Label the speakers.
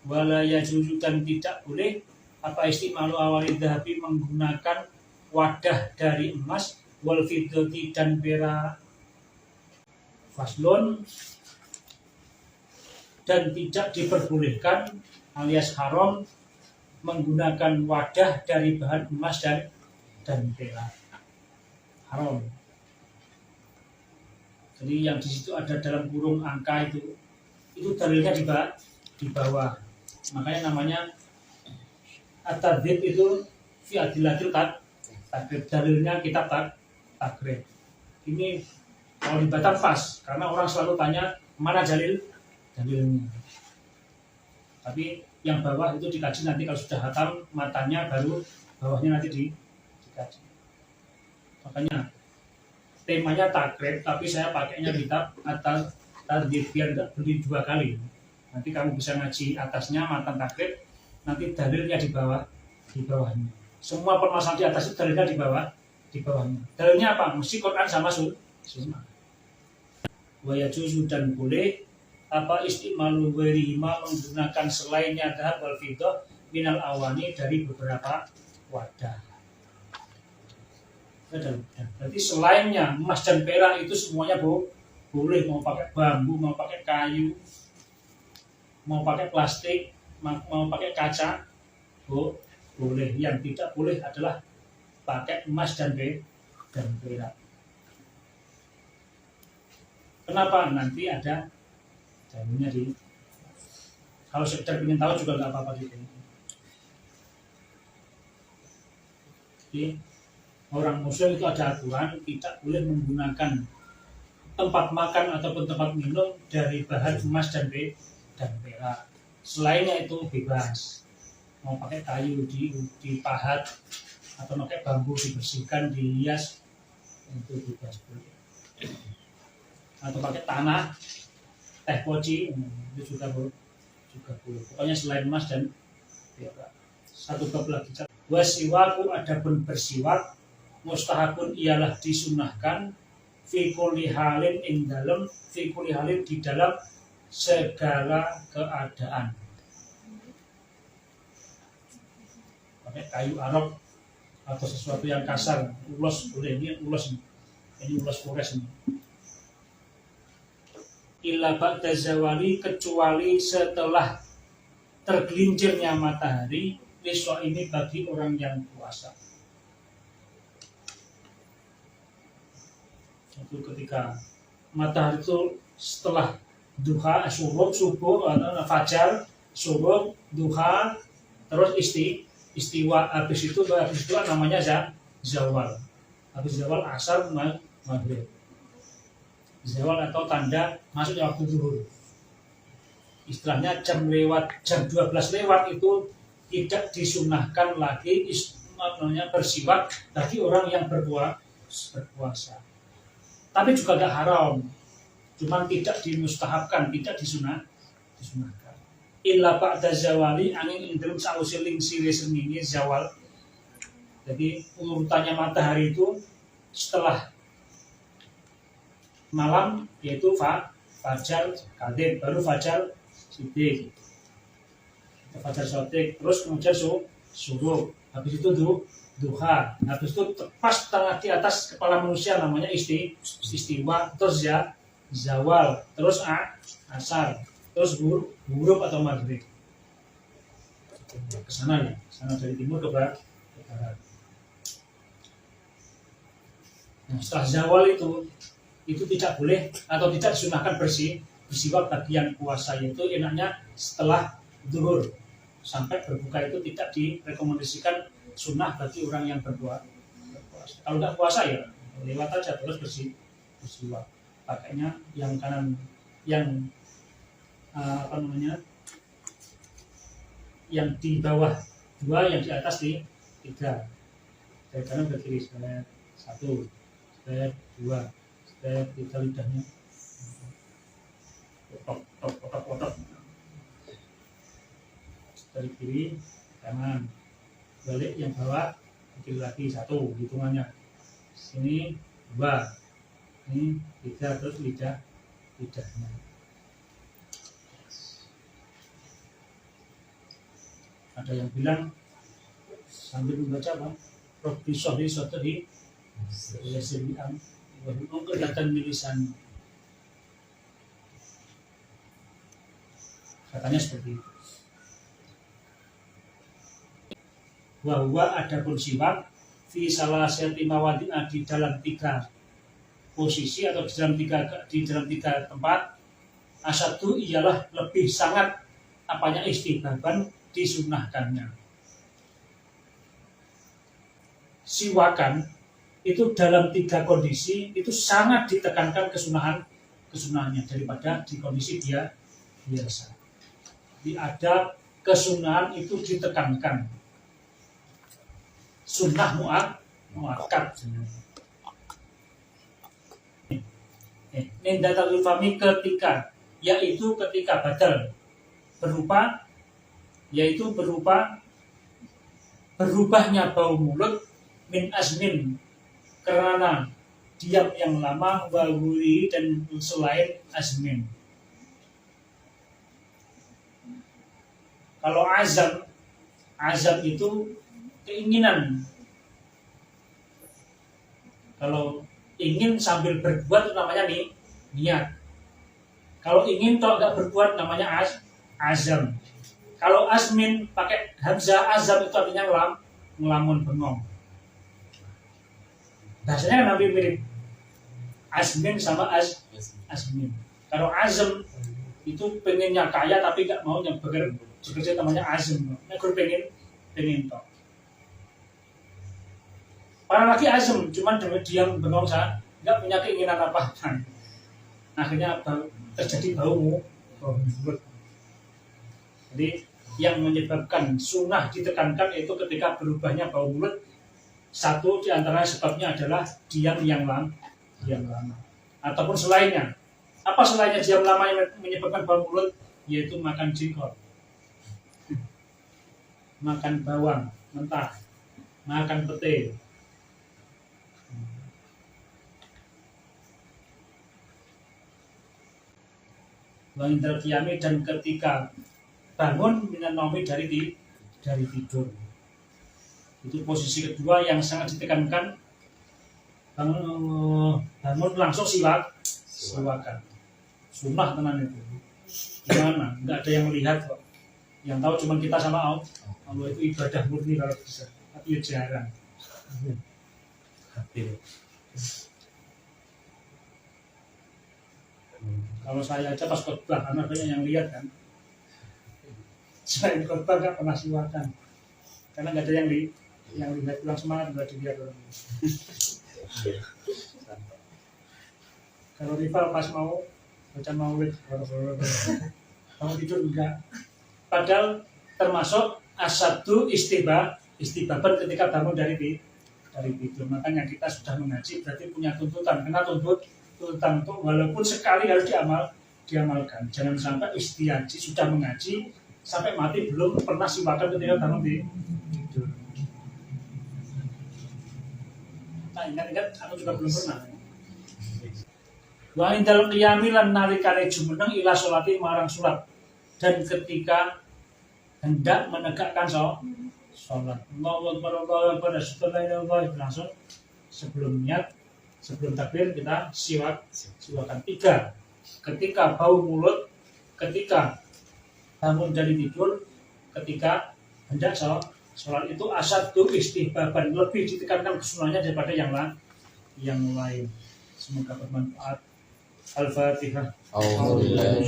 Speaker 1: Wala yajuzu dan tidak boleh apa istimalu awali dhahabi menggunakan wadah dari emas wal fiddati dan perak. Faslun dan tidak diperbolehkan alias haram menggunakan wadah dari bahan emas dan perak. Haram. Jadi yang di situ ada dalam kurung angka itu dalilnya di bawah. Makanya namanya at-tadhib itu fi adillatil takrib. Dalilnya kitab takrib. Ini kalau di Batam pas, karena orang selalu tanya mana dalilnya. Tapi yang bawah itu dikaji nanti kalau sudah hatam matanya, baru bawahnya nanti dikaji. Makanya temanya takrib, tapi saya pakainya kitab atau tadhib biar tidak beli 2 kali. Nanti kamu bisa ngaji atasnya matan takrib, nanti dalilnya di bawahnya. Semua permasalahan di atas itu dalilnya di bawahnya. Dalilnya apa? Mesti Quran sama Sunnah. Wa yajuzu dan boleh apa istimalu ghairihima menggunakan selainnya dhahab wal fiddah minal awani dari beberapa wadah. Berarti selainnya emas dan perak itu semuanya boleh, mau pakai bambu, mau pakai kayu, mau pakai plastik, mau pakai kaca, boleh. Yang tidak boleh adalah pakai emas dan perak. Kenapa? Nanti ada dalilnya kalau sekedar ingin tahu juga nggak apa-apa gitu. Jadi orang muslim itu ada aturan tidak boleh menggunakan tempat makan ataupun tempat minum dari bahan emas dan perak. Selainnya itu bebas. Mau pakai kayu dipahat atau pakai bambu dibersihkan, dihias, itu bebas boleh. Atau pakai tanah, teh poci, itu juga boleh. Pokoknya selain emas dan perak. Satu bab lagi. Wasiwaku adapun bersiwak mustahabun ialah disunahkan fi kulli halin ing dalem fi kulli halin di dalam segala keadaan. Pakai kayu arok atau sesuatu yang kasar, ulos boleh. Ini ulos kores ini. Illa ba'da zawali kecuali setelah tergelincirnya matahari besok ini bagi orang yang puasa. Itu ketika matahari itu setelah duha, subuh, fajar, subuh, duha, terus istiwa, habis itu namanya zawal. Habis zawal asar maghrib. Zawal atau tanda masuknya waktu zuhur. Istilahnya jam 12 lewat itu tidak disunahkan lagi bersiwak bagi orang yang berpuasa. Tapi juga tidak haram, cuman tidak dimustahabkan, tidak disunahkan. Illa ba'da zawali angin indrum sausiling sire sengini zawal. Jadi urutannya matahari itu setelah malam, yaitu fajar kadib, baru fajar sidik, fajar sotik, terus kemudian subuh, habis itu duha, habis itu pas tengah di atas kepala manusia namanya istiwa, terus zawal, terus asar, terus buruk atau maghrib. Ke sana dari timur ke barat. Nah, setelah zawal itu tidak boleh atau tidak disunahkan bersiwak bagi yang puasa, yaitu enaknya setelah zuhur sampai berbuka itu tidak direkomendasikan sunnah bagi orang yang berpuasa. Kalau tidak puasa ya lewat aja terus bersiwak. Pakainya yang kanan, yang yang di bawah 2, yang di atas 3. Dari kanan ke kiri, 1, 2. Kita lidahnya kotak dari kiri kanan, balik yang bawah kiri lagi 1, hitungannya sini 2, ini 3, terus lidahnya. Ada yang bilang sambil membaca apa? Robbi sholli sotri yassir li amri wahlul 'uqdatam min lisani. Katanya seperti itu. Bahwa adapun siwak fi salasati mawadi'a, di dalam 3 posisi atau di dalam tiga tempat, asadu ialah lebih sangat apanya istihbaban, disunahkannya. Siwakan itu dalam 3 kondisi itu sangat ditekankan kesunahannya daripada di kondisi dia biasa. Di adab kesunahan itu ditekankan. Sunnah muakkad. Nindatul fami ketika, yaitu ketika badal berupa berubahnya bau mulut min asmin, karena diam yang lama, wawuri dan selain asmin. Kalau azam itu keinginan. Kalau ingin sambil berbuat itu namanya niat. Kalau ingin kalau nggak berbuat namanya azam. Kalau asmin pakai hamzah azam itu artinya ngelamun bengong. Bahasanya kan hampir mirip. Asmin sama asmin. Kalau azam itu pengennya kaya tapi nggak mau yang bekerja namanya azam. Aku pengen toh. Para laki azam, cuman diam bengong saja, nggak punya keinginan apa-apa. Akhirnya terjadi bau mulut. Jadi yang menyebabkan sunnah ditekankan itu ketika berubahnya bau mulut. Satu di antara sebabnya adalah diam yang lama, ataupun selainnya. Apa selainnya diam lama yang menyebabkan bau mulut? Yaitu makan jengkol, makan bawang mentah, makan pete. Wahindal qiyami, dan ketika bangun minan naumi dari tidur. Itu posisi kedua yang sangat ditekankan. Bangun langsung siwakan. Sunnah tenan itu. Gimana? Enggak ada yang melihat kok. Yang tahu cuma kita sama Allah. Allah itu ibadah murni kalau bisa. Tapi ya jarang. Kalau saya aja pas khotbah, karena banyak yang lihat kan. Selain khotbah nggak pernah siwakan, karena nggak ada yang lihat, pulang semangat nggak dilihat orang. Kalau rival pas mau baca maulid, mau tidur enggak. Padahal termasuk asadu istibaban ketika bangun dari tidur. Makanya kita sudah mengaji berarti punya tuntutan. Karena tuntutan untuk walaupun sekali harus diamalkan. Jangan sampai istiaji sudah mengaji sampai mati belum pernah siwakan ketika bangun tidur. Nah, ingat aku juga belum pernah. Wa indal qiyami lan nalikane jumeneng ila sholati marang salat, dan ketika hendak menegakkan sholat. Allahu Akbar langsung sebelum niat, sebelum takbir kita siwakan. 3. Ketika bau mulut, ketika bangun dari tidur, ketika hendak sholat itu asadu istihbaban, lebih ditekankan kesunahnya daripada yang lain. Semoga bermanfaat. Al-Fatihah. Alhamdulillah.